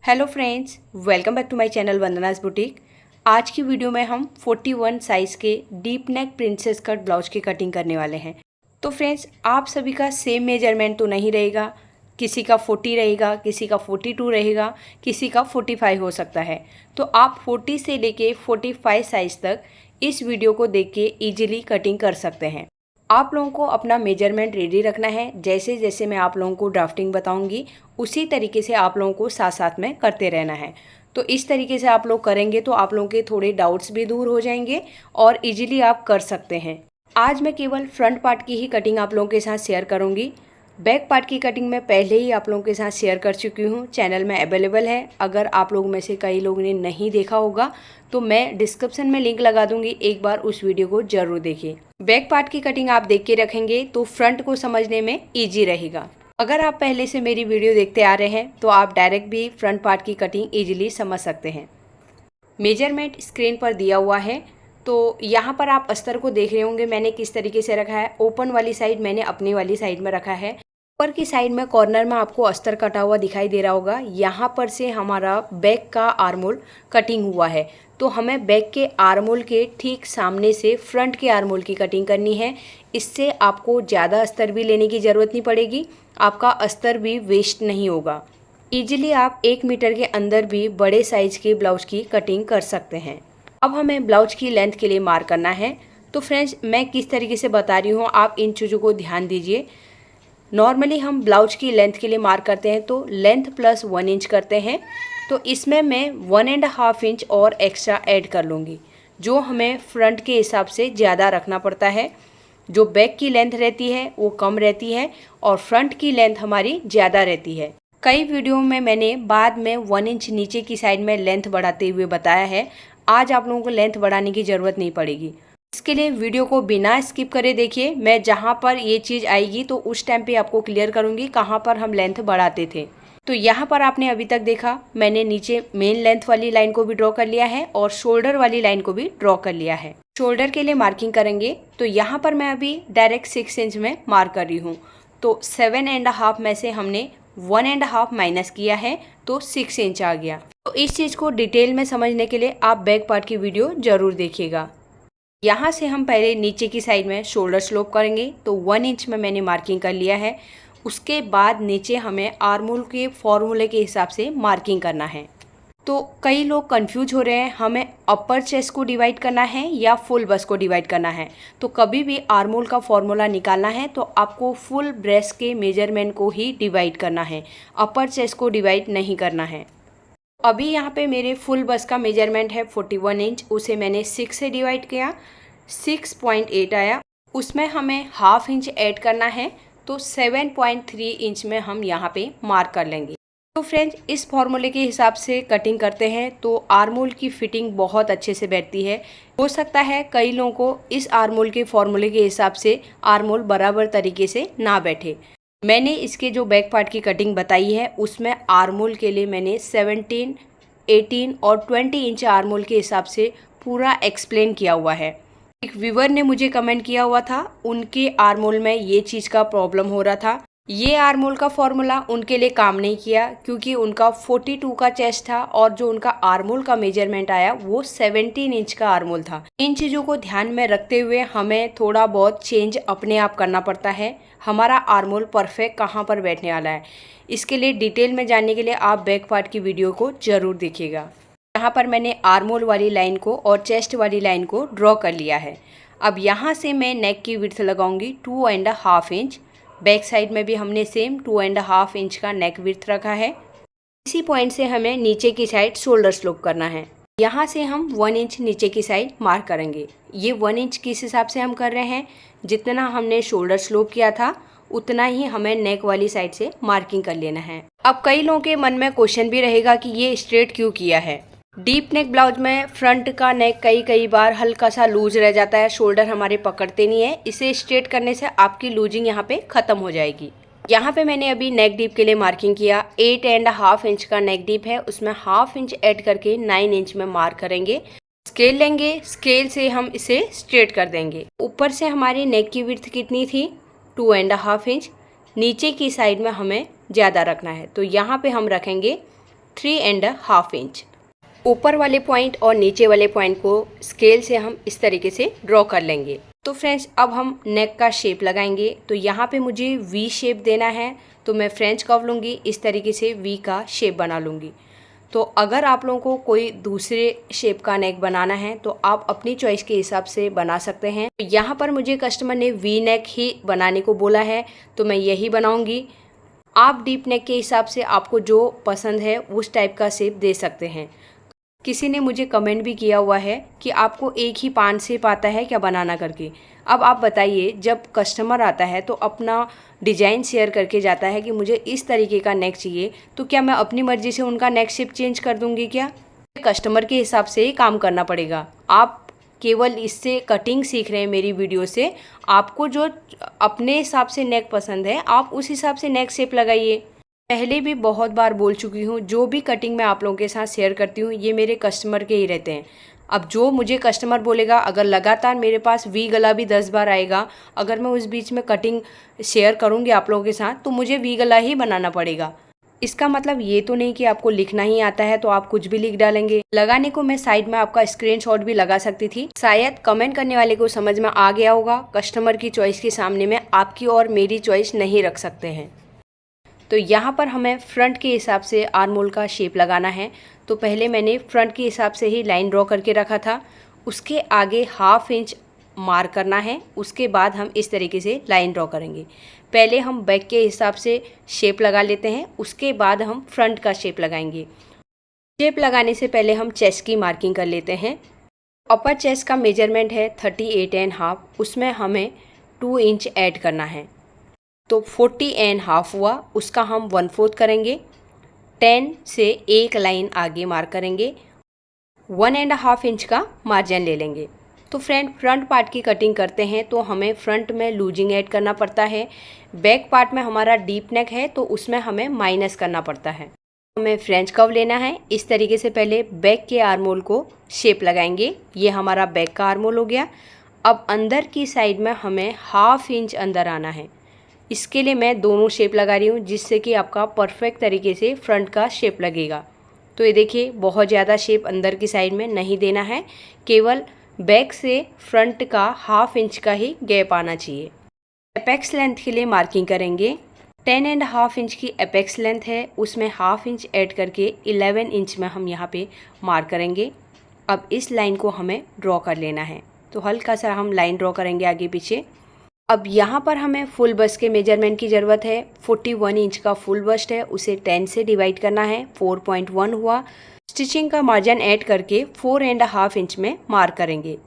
Hello friends, welcome back to my channel Vandana's boutique. आज की video में हम 41 साइज़ के deep neck princess cut blouse की कटिंग करने वाले हैं। तो फ्रेंड्स, आप सभी का सेम मेजरमेंट तो नहीं रहेगा। किसी का 40 रहेगा, किसी का 42 रहेगा, किसी का 45 हो सकता है। तो आप 40 से लेके 45 साइज़ तक इस वीडियो को देख के ईजिली कटिंग कर सकते हैं। आप लोगों को अपना मेजरमेंट रेडी रखना है। जैसे जैसे मैं आप लोगों को ड्राफ्टिंग बताऊंगी उसी तरीके से आप लोगों को साथ साथ में करते रहना है। तो इस तरीके से आप लोग करेंगे तो आप लोगों के थोड़े डाउट्स भी दूर हो जाएंगे और इजीली आप कर सकते हैं। आज मैं केवल फ्रंट पार्ट की ही कटिंग आप लोगों के साथ शेयर करूंगी। बैक पार्ट की कटिंग मैं पहले ही आप लोगों के साथ शेयर कर चुकी हूँ, चैनल में अवेलेबल है। अगर आप लोग में से कई लोगों ने नहीं देखा होगा तो मैं डिस्क्रिप्शन में लिंक लगा दूंगी, एक बार उस वीडियो को जरूर देखिए। बैक पार्ट की कटिंग आप देख के रखेंगे तो फ्रंट को समझने में ईजी रहेगा। अगर आप पहले से मेरी वीडियो देखते आ रहे हैं तो आप डायरेक्ट भी फ्रंट पार्ट की कटिंग ईजिली समझ सकते हैं। मेजरमेंट स्क्रीन पर दिया हुआ है। तो यहाँ पर आप अस्तर को देख रहे होंगे मैंने किस तरीके से रखा है। ओपन वाली साइड मैंने अपनी वाली साइड में रखा है। ऊपर की साइड में कॉर्नर में आपको अस्तर कटा हुआ दिखाई दे रहा होगा। यहाँ पर से हमारा बैक का आर्मोल कटिंग हुआ है। तो हमें बैक के आर्मोल के ठीक सामने से फ्रंट के आर्मोल की कटिंग करनी है। इससे आपको ज़्यादा अस्तर भी लेने की ज़रूरत नहीं पड़ेगी, आपका अस्तर भी वेस्ट नहीं होगा। ईजिली आप 1 मीटर के अंदर भी बड़े साइज के ब्लाउज की कटिंग कर सकते हैं। अब हमें ब्लाउज की लेंथ के लिए मार्क करना है। तो फ्रेंड्स, मैं किस तरीके से बता रही हूँ आप इन चीज़ों को ध्यान दीजिए। नॉर्मली हम ब्लाउज की लेंथ के लिए मार्क करते हैं तो लेंथ प्लस 1 इंच करते हैं। तो इसमें मैं 1.5 इंच और एक्स्ट्रा ऐड कर लूँगी, जो हमें फ्रंट के हिसाब से ज़्यादा रखना पड़ता है। जो बैक की लेंथ रहती है वो कम रहती है और फ्रंट की लेंथ हमारी ज़्यादा रहती है। कई वीडियो में मैंने बाद में 1 इंच नीचे की साइड में लेंथ बढ़ाते हुए बताया है। आज आप लोगों को लेंथ बढ़ाने की ज़रूरत नहीं पड़ेगी। इसके लिए वीडियो को बिना स्किप करे देखिए। मैं जहाँ पर ये चीज़ आएगी तो उस टाइम पे आपको क्लियर करूँगी कहाँ पर हम लेंथ बढ़ाते थे। तो यहाँ पर आपने अभी तक देखा मैंने नीचे मेन लेंथ वाली लाइन को भी ड्रॉ कर लिया है और शोल्डर वाली लाइन को भी ड्रॉ कर लिया है। शोल्डर के लिए मार्किंग करेंगे तो यहाँ पर मैं अभी डायरेक्ट 6 इंच में मार्क कर रही हूँ। तो 7.5 में से हमने 1.5 माइनस किया है तो 6 इंच आ गया। तो इस चीज़ को डिटेल में समझने के लिए आप बैक पार्ट की वीडियो ज़रूर देखिएगा। यहाँ से हम पहले नीचे की साइड में शोल्डर स्लोप करेंगे तो 1 इंच में मैंने मार्किंग कर लिया है। उसके बाद नीचे हमें आर्मोल के फॉर्मूले के हिसाब से मार्किंग करना है। तो कई लोग कंफ्यूज हो रहे हैं हमें अपर चेस्ट को डिवाइड करना है या फुल बस्ट को डिवाइड करना है। तो कभी भी आर्मोल का फॉर्मूला निकालना है तो आपको फुल ब्रेस्ट के मेजरमेंट को ही डिवाइड करना है, अपर चेस्ट को डिवाइड नहीं करना है। अभी यहाँ पे मेरे फुल बस्ट का मेजरमेंट है 41 इंच, उसे मैंने 6 से डिवाइड किया, 6.8 आया। उसमें हमें हाफ इंच ऐड करना है तो 7.3 इंच में हम यहाँ पे मार्क कर लेंगे। तो फ्रेंड्स, इस फॉर्मूले के हिसाब से कटिंग करते हैं तो आर्मोल की फिटिंग बहुत अच्छे से बैठती है। हो सकता है कई लोगों को इस आर्मोल के फॉर्मूले के हिसाब से आर्मोल बराबर तरीके से ना बैठे। मैंने इसके जो बैक पार्ट की कटिंग बताई है उसमें आर्मोल के लिए मैंने 17, 18 और 20 इंच आर्मोल के हिसाब से पूरा एक्सप्लेन किया हुआ है। एक व्यूवर ने मुझे कमेंट किया हुआ था, उनके आर्मोल में ये चीज़ का प्रॉब्लम हो रहा था। ये आर्मोल का फॉर्मूला उनके लिए काम नहीं किया क्योंकि उनका 42 का चेस्ट था और जो उनका आर्मोल का मेजरमेंट आया वो 17 इंच का आर्मोल था। इन चीज़ों को ध्यान में रखते हुए हमें थोड़ा बहुत चेंज अपने आप करना पड़ता है, हमारा आर्मोल परफेक्ट कहाँ पर बैठने वाला है। इसके लिए डिटेल में जानने के लिए आप बैक पार्ट की वीडियो को ज़रूर देखिएगा। यहाँ पर मैंने आर्मोल वाली लाइन को और चेस्ट वाली लाइन को ड्रॉ कर लिया है। अब यहाँ से मैं नेक की विड्थ लगाऊंगी 2.5 इंच। बैक साइड में भी हमने सेम 2.5 इंच का नेक विड्थ रखा है। इसी पॉइंट से हमें नीचे की साइड शोल्डर स्लोप करना है। यहाँ से हम 1 इंच नीचे की साइड मार्क करेंगे। ये 1 इंच किस हिसाब से हम कर रहे हैं, जितना हमने शोल्डर स्लोप किया था उतना ही हमें नेक वाली साइड से मार्किंग कर लेना है। अब कई लोगों के मन में क्वेश्चन भी रहेगा कि ये स्ट्रेट क्यों किया है। डीप नेक ब्लाउज में फ्रंट का नेक कई बार हल्का सा लूज रह जाता है, शोल्डर हमारे पकड़ते नहीं है। इसे स्ट्रेट करने से आपकी लूजिंग यहाँ पे ख़त्म हो जाएगी। यहाँ पे मैंने अभी नेक डीप के लिए मार्किंग किया। 8.5 इंच का नेक डीप है, उसमें हाफ इंच ऐड करके 9 इंच में मार्क करेंगे। स्केल लेंगे, स्केल से हम इसे स्ट्रेट कर देंगे। ऊपर से हमारी नेक की विड्थ कितनी थी 2.5 इंच, नीचे की साइड में हमें ज़्यादा रखना है तो यहाँ पे हम रखेंगे 3.5 इंच। ऊपर वाले पॉइंट और नीचे वाले पॉइंट को स्केल से हम इस तरीके से ड्रॉ कर लेंगे। तो फ्रेंड्स अब हम नेक का शेप लगाएंगे। तो यहाँ पे मुझे वी शेप देना है, तो मैं फ्रेंच कर्व लूँगी, इस तरीके से वी का शेप बना लूँगी। तो अगर आप लोगों को कोई दूसरे शेप का नेक बनाना है तो आप अपनी चॉइस के हिसाब से बना सकते हैं। तो यहाँ पर मुझे कस्टमर ने वी नेक ही बनाने को बोला है, तो मैं यही बनाऊँगी। आप डीप नेक के हिसाब से आपको जो पसंद है उस टाइप का शेप दे सकते हैं। किसी ने मुझे कमेंट भी किया हुआ है कि आपको एक ही पान शेप आता है क्या बनाना करके। अब आप बताइए, जब कस्टमर आता है तो अपना डिज़ाइन शेयर करके जाता है कि मुझे इस तरीके का नेक चाहिए, तो क्या मैं अपनी मर्ज़ी से उनका नेक शेप चेंज कर दूंगी क्या? कस्टमर के हिसाब से ही काम करना पड़ेगा। आप केवल इससे कटिंग सीख रहे हैं मेरी वीडियो से, आपको जो अपने हिसाब से नेक पसंद है आप उस हिसाब से नेक शेप लगाइए। पहले भी बहुत बार बोल चुकी हूँ, जो भी कटिंग मैं आप लोगों के साथ शेयर करती हूँ ये मेरे कस्टमर के ही रहते हैं। अब जो मुझे कस्टमर बोलेगा, अगर लगातार मेरे पास वी गला भी 10 बार आएगा, अगर मैं उस बीच में कटिंग शेयर करूँगी आप लोगों के साथ, तो मुझे वी गला ही बनाना पड़ेगा। इसका मतलब ये तो नहीं कि आपको लिखना ही आता है तो आप कुछ भी लिख डालेंगे। लगाने को मैं साइड में आपका स्क्रीनशॉट भी लगा सकती थी, शायद कमेंट करने वाले को समझ में आ गया होगा। कस्टमर की चॉइस के सामने में आपकी और मेरी चॉइस नहीं रख सकते हैं। तो यहाँ पर हमें फ्रंट के हिसाब से आर्महोल का शेप लगाना है। तो पहले मैंने फ्रंट के हिसाब से ही लाइन ड्रॉ करके रखा था, उसके आगे 1/2 इंच मार्क करना है। उसके बाद हम इस तरीके से लाइन ड्रॉ करेंगे। पहले हम बैक के हिसाब से शेप लगा लेते हैं, उसके बाद हम फ्रंट का शेप लगाएंगे। शेप लगाने से पहले हम चेस्ट की मार्किंग कर लेते हैं। अपर चेस्ट का मेजरमेंट है 38.5, उसमें हमें 2 इंच ऐड करना है। तो 40.5 हुआ, उसका हम 1/4 करेंगे। 10 से एक लाइन आगे मार्क करेंगे, 1.5 इंच का मार्जिन ले लेंगे। तो फ्रंट पार्ट की कटिंग करते हैं तो हमें फ्रंट में लूजिंग ऐड करना पड़ता है। बैक पार्ट में हमारा डीप नेक है तो उसमें हमें माइनस करना पड़ता है। हमें फ्रेंच कर्व लेना है। इस तरीके से पहले बैक के आर्महोल को शेप लगाएंगे। ये हमारा बैक का आर्महोल हो गया। अब अंदर की साइड में हमें 1/2 इंच अंदर आना है। इसके लिए मैं दोनों शेप लगा रही हूँ, जिससे कि आपका परफेक्ट तरीके से फ्रंट का शेप लगेगा। तो ये देखिए, बहुत ज़्यादा शेप अंदर की साइड में नहीं देना है, केवल बैक से फ्रंट का 1/2 इंच का ही गैप आना चाहिए। एपेक्स लेंथ के लिए मार्किंग करेंगे। 10.5 इंच की एपेक्स लेंथ है, उसमें 1/2 इंच ऐड करके 11 इंच में हम यहाँ पे मार्क करेंगे। अब इस लाइन को हमें ड्रॉ कर लेना है। तो हल्का सा हम लाइन ड्रॉ करेंगे आगे पीछे। अब यहाँ पर हमें फुल बस्ट के मेजरमेंट की ज़रूरत है। 41 इंच का फुल बस्ट है, उसे 10 से डिवाइड करना है, 4.1 हुआ। स्टिचिंग का मार्जिन ऐड करके 4.5 इंच में मार्क करेंगे।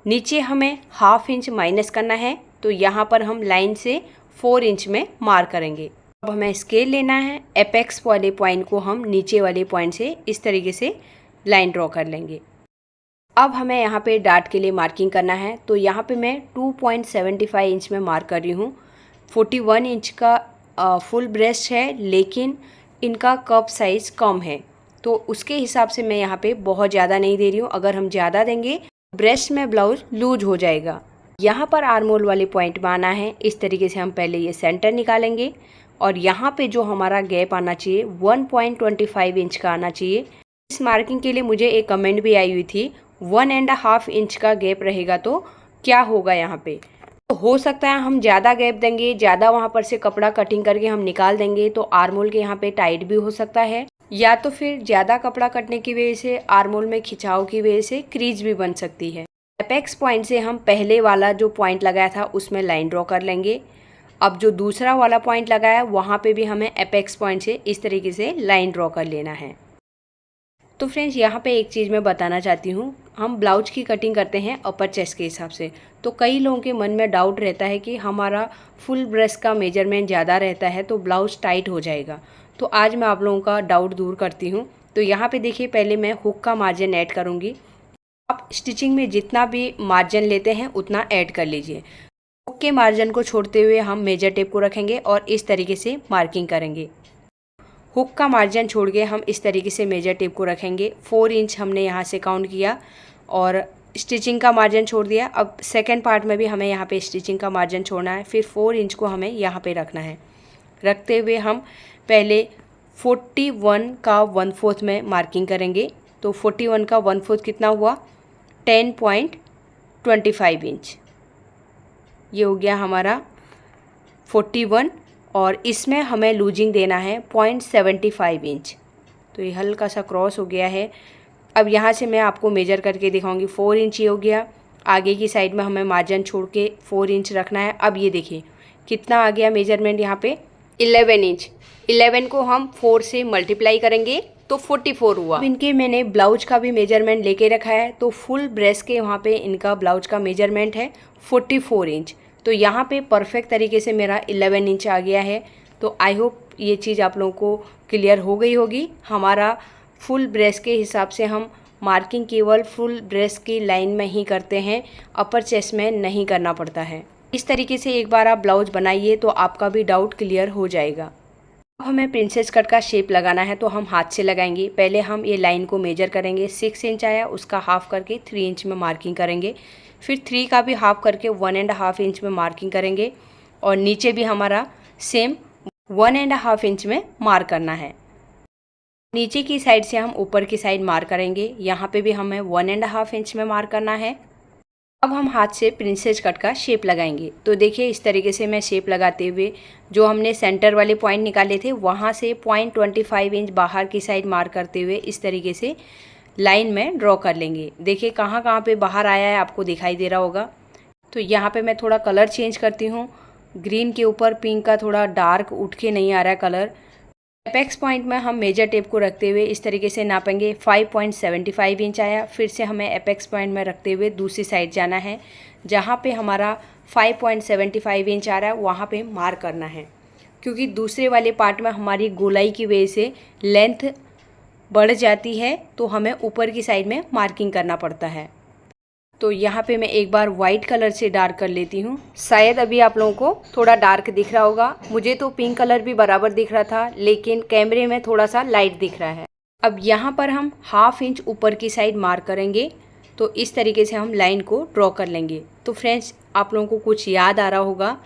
नीचे हमें 1/2 इंच माइनस करना है, तो यहाँ पर हम लाइन से 4 इंच में मार्क करेंगे। अब हमें स्केल लेना है। एपेक्स वाले पॉइंट को हम नीचे वाले पॉइंट से इस तरीके से लाइन ड्रॉ कर लेंगे। अब हमें यहाँ पे डार्ट के लिए मार्किंग करना है। तो यहाँ पे मैं 2.75 इंच में मार्क कर रही हूँ। 41 इंच का फुल ब्रेस्ट है, लेकिन इनका कप साइज़ कम है, तो उसके हिसाब से मैं यहाँ पे बहुत ज़्यादा नहीं दे रही हूँ। अगर हम ज़्यादा देंगे ब्रेस्ट में ब्लाउज लूज हो जाएगा। यहाँ पर आर्महोल वाले पॉइंट में आना है। इस तरीके से हम पहले ये सेंटर निकालेंगे और यहाँ पे जो हमारा गैप आना चाहिए 1.25 इंच का आना चाहिए। इस मार्किंग के लिए मुझे एक कमेंट भी आई हुई थी, 1.5 इंच का गैप रहेगा तो क्या होगा यहाँ पे। तो हो सकता है हम ज़्यादा गैप देंगे, ज़्यादा वहाँ पर से कपड़ा कटिंग करके हम निकाल देंगे तो आर्महोल के यहाँ पे टाइट भी हो सकता है, या तो फिर ज़्यादा कपड़ा कटने की वजह से आर्महोल में खिंचाव की वजह से क्रीज भी बन सकती है। एपेक्स पॉइंट से हम पहले वाला जो पॉइंट लगाया था उसमें लाइन ड्रॉ कर लेंगे। अब जो दूसरा वाला पॉइंट लगाया वहाँ पे भी हमें एपेक्स पॉइंट से इस तरीके से लाइन ड्रॉ कर लेना है। तो फ्रेंड्स, यहाँ पे एक चीज़ मैं बताना चाहती हूँ, हम ब्लाउज की कटिंग करते हैं अपर चेस्ट के हिसाब से। तो कई लोगों के मन में डाउट रहता है कि हमारा फुल ब्रेस्ट का मेजरमेंट ज़्यादा रहता है तो ब्लाउज टाइट हो जाएगा। तो आज मैं आप लोगों का डाउट दूर करती हूँ। तो यहाँ पे देखिए, पहले मैं हुक का मार्जिन ऐड करूँगी। आप स्टिचिंग में जितना भी मार्जिन लेते हैं उतना ऐड कर लीजिए। हुक के मार्जिन को छोड़ते हुए हम मेजर टेप को रखेंगे और इस तरीके से मार्किंग करेंगे। हुक का मार्जिन छोड़ के हम इस तरीके से मेजर टेप को रखेंगे। 4 इंच हमने यहाँ से काउंट किया और स्टिचिंग का मार्जिन छोड़ दिया। अब सेकंड पार्ट में भी हमें यहाँ पे स्टिचिंग का मार्जिन छोड़ना है, फिर 4 इंच को हमें यहाँ पे रखना है। रखते हुए हम पहले 41 का 1/4 में मार्किंग करेंगे। तो 41 का 1/4 कितना हुआ? 10.25 इंच। ये हो गया हमारा 41 और इसमें हमें लूजिंग देना है 0.75 इंच। तो ये हल्का सा क्रॉस हो गया है। अब यहाँ से मैं आपको मेजर करके दिखाऊंगी। 4 इंच ये हो गया। आगे की साइड में हमें मार्जिन छोड़ के 4 इंच रखना है। अब ये देखिए कितना आ गया मेजरमेंट यहाँ पे, 11 इंच। 11 को हम 4 से मल्टीप्लाई करेंगे तो 44 हुआ। अब इनके मैंने ब्लाउज का भी मेजरमेंट लेके रखा है। तो फुल ब्रेस्ट के वहाँ पे इनका ब्लाउज का मेजरमेंट है 44 इंच। तो यहाँ पे परफेक्ट तरीके से मेरा 11 इंच आ गया है। तो आई होप ये चीज़ आप लोगों को क्लियर हो गई होगी। हमारा फुल ब्रेस्ट के हिसाब से हम मार्किंग केवल फुल ब्रेस्ट की लाइन में ही करते हैं, अपर चेस्ट में नहीं करना पड़ता है। इस तरीके से एक बार आप ब्लाउज बनाइए तो आपका भी डाउट क्लियर हो जाएगा। अब हमें प्रिंसेस कट का शेप लगाना है तो हम हाथ से लगाएंगे। पहले हम ये लाइन को मेजर करेंगे। 6 इंच आया, उसका हाफ करके 3 इंच में मार्किंग करेंगे। फिर 3 का भी हाफ करके 1.5 इंच में मार्किंग करेंगे और नीचे भी हमारा सेम 1.5 इंच में मार्क करना है। नीचे की साइड से हम ऊपर की साइड मार्क करेंगे। यहाँ पे भी हमें 1.5 इंच में मार्क करना है। अब हम हाथ से प्रिंसेस कट का शेप लगाएंगे। तो देखिए इस तरीके से मैं शेप लगाते हुए जो हमने सेंटर वाले पॉइंट निकाले थे वहाँ से 0.25 इंच बाहर की साइड मार्क करते हुए इस तरीके से लाइन में ड्रॉ कर लेंगे। देखिए कहाँ कहाँ पे बाहर आया है आपको दिखाई दे रहा होगा। तो यहाँ पे मैं थोड़ा कलर चेंज करती हूँ। ग्रीन के ऊपर पिंक का थोड़ा डार्क उठ के नहीं आ रहा है कलर। एपेक्स पॉइंट में हम मेजर टेप को रखते हुए इस तरीके से नापेंगे। 5.75 इंच आया। फिर से हमें एपेक्स पॉइंट में रखते हुए दूसरी साइड जाना है। जहाँ पे हमारा 5.75 इंच आ रहा है वहाँ पे मार्क करना है, क्योंकि दूसरे वाले पार्ट में हमारी गोलाई की वजह से लेंथ बढ़ जाती है तो हमें ऊपर की साइड में मार्किंग करना पड़ता है। तो यहाँ पे मैं एक बार वाइट कलर से डार्क कर लेती हूँ। शायद अभी आप लोगों को थोड़ा डार्क दिख रहा होगा। मुझे तो पिंक कलर भी बराबर दिख रहा था, लेकिन कैमरे में थोड़ा सा लाइट दिख रहा है। अब यहाँ पर हम 1/2 इंच ऊपर की साइड मार्क करेंगे। तो इस तरीके से हम लाइन को ड्रॉ कर लेंगे। तो फ्रेंड्स आप लोगों को कुछ याद आ रहा होगा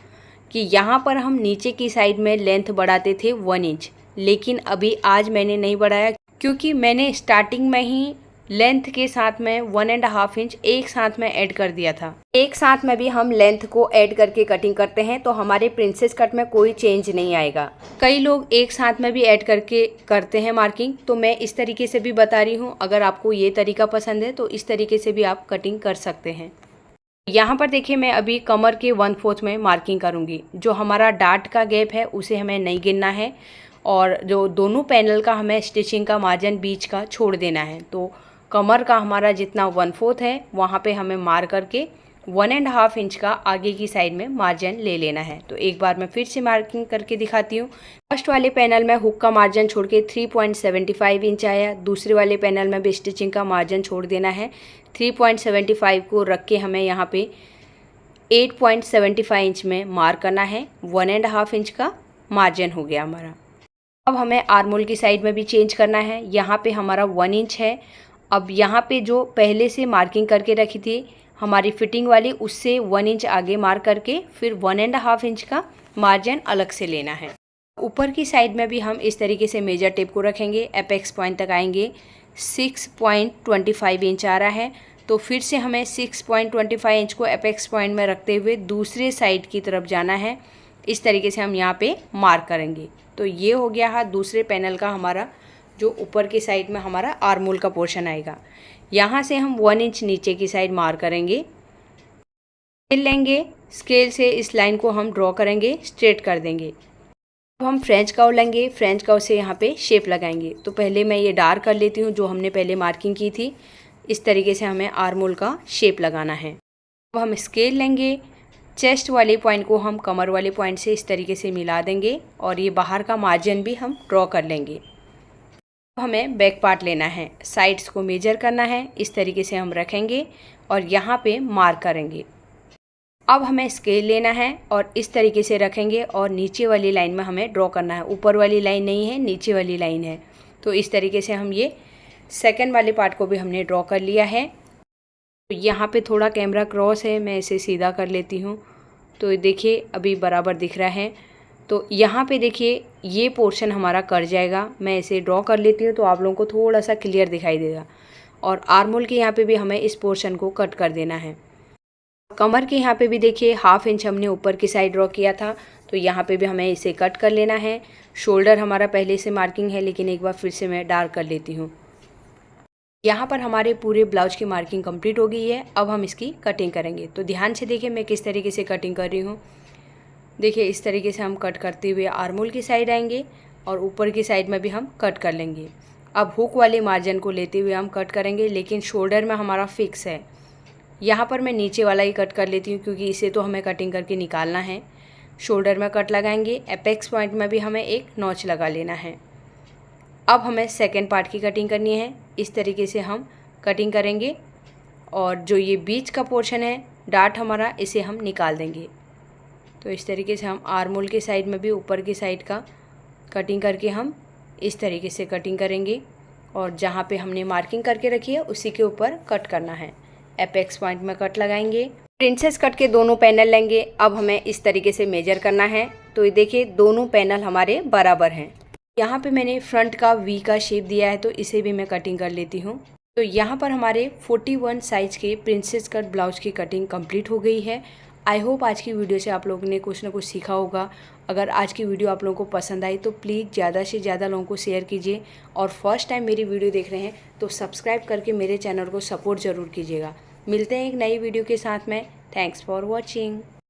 कि यहाँ पर हम नीचे की साइड में लेंथ बढ़ाते थे 1 इंच, लेकिन अभी आज मैंने नहीं बढ़ाया क्योंकि मैंने स्टार्टिंग में ही लेंथ के साथ में 1.5 इंच एक साथ में ऐड कर दिया था। एक साथ में भी हम लेंथ को ऐड करके कटिंग करते हैं तो हमारे प्रिंसेस कट में कोई चेंज नहीं आएगा। कई लोग एक साथ में भी ऐड करके करते हैं मार्किंग, तो मैं इस तरीके से भी बता रही हूँ। अगर आपको ये तरीका पसंद है तो इस तरीके से भी आप कटिंग कर सकते हैं। यहाँ पर देखिए मैं अभी कमर के 1/4 में मार्किंग करूँगी। जो हमारा डार्ट का गैप है उसे हमें नहीं गिनना है और जो दोनों पैनल का हमें स्टिचिंग का मार्जिन बीच का छोड़ देना है। तो कमर का हमारा जितना 1/4 है वहाँ पे हमें मार्क करके 1.5 इंच का आगे की साइड में मार्जिन ले लेना है। तो एक बार मैं फिर से मार्किंग करके दिखाती हूँ। फर्स्ट वाले पैनल में हुक का मार्जिन छोड़ के 3.75 इंच आया। दूसरे वाले पैनल में भी स्टिचिंग का मार्जिन छोड़ देना है। 3.75 को रख के हमें यहाँ पे 8.75 इंच में मार्क करना है। 1.5 इंच का मार्जिन हो गया हमारा। अब हमें आर्मोल की साइड में भी चेंज करना है। यहाँ पे हमारा 1 इंच है। अब यहाँ पे जो पहले से मार्किंग करके रखी थी हमारी फिटिंग वाली, उससे 1 इंच आगे मार्क करके फिर 1.5 इंच का मार्जिन अलग से लेना है। ऊपर की साइड में भी हम इस तरीके से मेजर टेप को रखेंगे। एपेक्स पॉइंट तक आएंगे। 6.25 इंच आ रहा है। तो फिर से हमें 6.25 इंच को एपेक्स पॉइंट में रखते हुए दूसरे साइड की तरफ जाना है। इस तरीके से हम यहाँ पे मार्क करेंगे। तो ये हो गया है दूसरे पैनल का हमारा जो ऊपर की साइड में हमारा आर्मोल का पोर्शन आएगा। यहाँ से हम 1 इंच नीचे की साइड मार्क करेंगे। स्केल लेंगे, स्केल से इस लाइन को हम ड्रॉ करेंगे, स्ट्रेट कर देंगे। अब हम फ्रेंच कर्व लेंगे। फ्रेंच कर्व से यहाँ पे शेप लगाएंगे। तो पहले मैं ये डार्क कर लेती हूँ जो हमने पहले मार्किंग की थी। इस तरीके से हमें आर्मोल का शेप लगाना है। अब हम स्केल लेंगे। चेस्ट वाले पॉइंट को हम कमर वाले पॉइंट से इस तरीके से मिला देंगे और ये बाहर का मार्जिन भी हम ड्रॉ कर लेंगे। हमें बैक पार्ट लेना है। साइड्स को मेजर करना है। इस तरीके से हम रखेंगे और यहाँ पे मार्क करेंगे। अब हमें स्केल लेना है और इस तरीके से रखेंगे और नीचे वाली लाइन में हमें ड्रॉ करना है। ऊपर वाली लाइन नहीं है, नीचे वाली लाइन है। तो इस तरीके से हम ये सेकंड वाले पार्ट को भी हमने ड्रॉ कर लिया है। तो यहाँ पे थोड़ा कैमरा क्रॉस है, मैं इसे सीधा कर लेती हूँ। तो देखिए अभी बराबर दिख रहा है। तो यहाँ पे देखिए ये पोर्शन हमारा कट जाएगा। मैं इसे ड्रॉ कर लेती हूँ तो आप लोगों को थोड़ा सा क्लियर दिखाई देगा। और आर्म होल के यहाँ पे भी हमें इस पोर्शन को कट कर देना है। कमर के यहाँ पे भी देखिए 1/2 इंच हमने ऊपर की साइड ड्रॉ किया था, तो यहाँ पे भी हमें इसे कट कर लेना है। शोल्डर हमारा पहले से मार्किंग है, लेकिन एक बार फिर से मैं डार्क कर लेती हूँ। यहाँ पर हमारे पूरे ब्लाउज की मार्किंग कंप्लीट हो गई है। अब हम इसकी कटिंग करेंगे। तो ध्यान से देखिए मैं किस तरीके से कटिंग कर रही हूँ। देखिए इस तरीके से हम कट करते हुए आर्म होल की साइड आएंगे और ऊपर की साइड में भी हम कट कर लेंगे। अब हुक वाले मार्जिन को लेते हुए हम कट करेंगे, लेकिन शोल्डर में हमारा फिक्स है। यहाँ पर मैं नीचे वाला ही कट कर लेती हूँ, क्योंकि इसे तो हमें कटिंग करके निकालना है। शोल्डर में कट लगाएंगे, एपेक्स पॉइंट में भी हमें एक नॉच लगा लेना है। अब हमें सेकेंड पार्ट की कटिंग करनी है। इस तरीके से हम कटिंग करेंगे और जो ये बीच का पोर्शन है डार्ट हमारा, इसे हम निकाल देंगे। तो इस तरीके से हम आर्म होल के साइड में भी ऊपर की साइड का कटिंग करके हम इस तरीके से कटिंग करेंगे और जहाँ पे हमने मार्किंग करके रखी है उसी के ऊपर कट करना है। एपेक्स पॉइंट में कट लगाएंगे। प्रिंसेस कट के दोनों पैनल लेंगे। अब हमें इस तरीके से मेजर करना है। तो ये देखिए दोनों पैनल हमारे बराबर हैं। यहाँ पे मैंने फ्रंट का वी का शेप दिया है, तो इसे भी मैं कटिंग कर लेती हूँ। तो यहाँ पर हमारे 41 साइज़ के प्रिंसेस कट ब्लाउज की कटिंग कंप्लीट हो गई है। आई होप आज की वीडियो से आप लोगों ने कुछ ना कुछ सीखा होगा। अगर आज की वीडियो आप लोगों को पसंद आई तो प्लीज़ ज़्यादा से ज़्यादा लोगों को शेयर कीजिए, और फर्स्ट टाइम मेरी वीडियो देख रहे हैं तो सब्सक्राइब करके मेरे चैनल को सपोर्ट ज़रूर कीजिएगा। मिलते हैं एक नई वीडियो के साथ में। Thanks for watching.